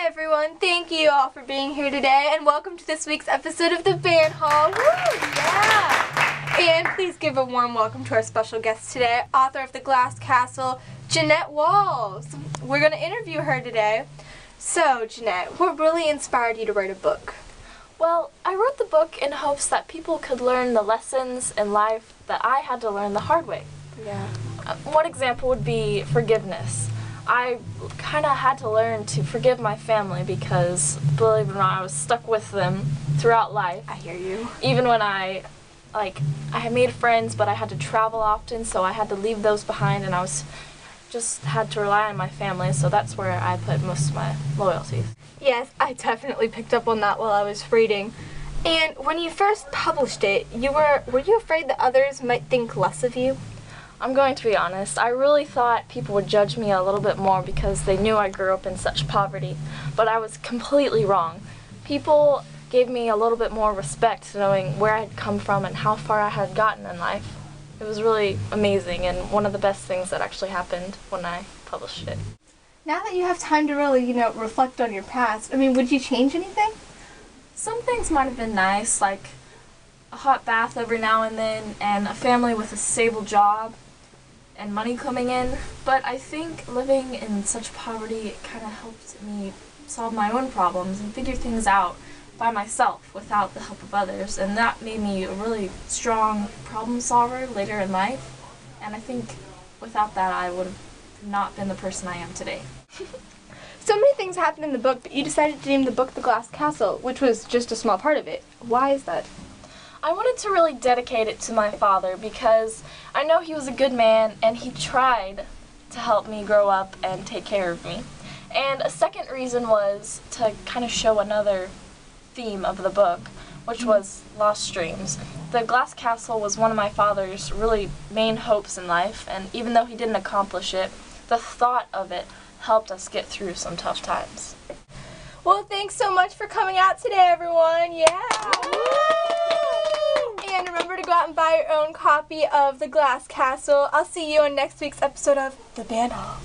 everyone, thank you all for being here today, and welcome to this week's episode of the Band Hall. Woo! Yeah! And please give a warm welcome to our special guest today, author of The Glass Castle, Jeanette Walls. We're going to interview her today. So, Jeanette, what really inspired you to write a book? Well, I wrote the book in hopes that people could learn the lessons in life that I had to learn the hard way. Yeah. One example would be forgiveness. I kind of had to learn to forgive my family because, believe it or not, I was stuck with them throughout life. I hear you. Even when I had made friends, but I had to travel often, so I had to leave those behind, and I just had to rely on my family, so that's where I put most of my loyalties. Yes, I definitely picked up on that while I was reading. And when you first published it, were you afraid that others might think less of you? I'm going to be honest, I really thought people would judge me a little bit more because they knew I grew up in such poverty, but I was completely wrong. People gave me a little bit more respect knowing where I had come from and how far I had gotten in life. It was really amazing and one of the best things that actually happened when I published it. Now that you have time to really, reflect on your past, would you change anything? Some things might have been nice, like a hot bath every now and then and a family with a stable job and money coming in, but I think living in such poverty kind of helped me solve my own problems and figure things out by myself without the help of others, and that made me a really strong problem solver later in life, and I think without that I would have not been the person I am today. So many things happened in the book, but you decided to name the book The Glass Castle, which was just a small part of it. Why is that? I wanted to really dedicate it to my father because I know he was a good man and he tried to help me grow up and take care of me. And a second reason was to kind of show another theme of the book, which was lost dreams. The Glass Castle was one of my father's really main hopes in life, and even though he didn't accomplish it, the thought of it helped us get through some tough times. Well, thanks so much for coming out today, everyone. Yeah! And remember to go out and buy your own copy of The Glass Castle. I'll see you on next week's episode of The Band Hall.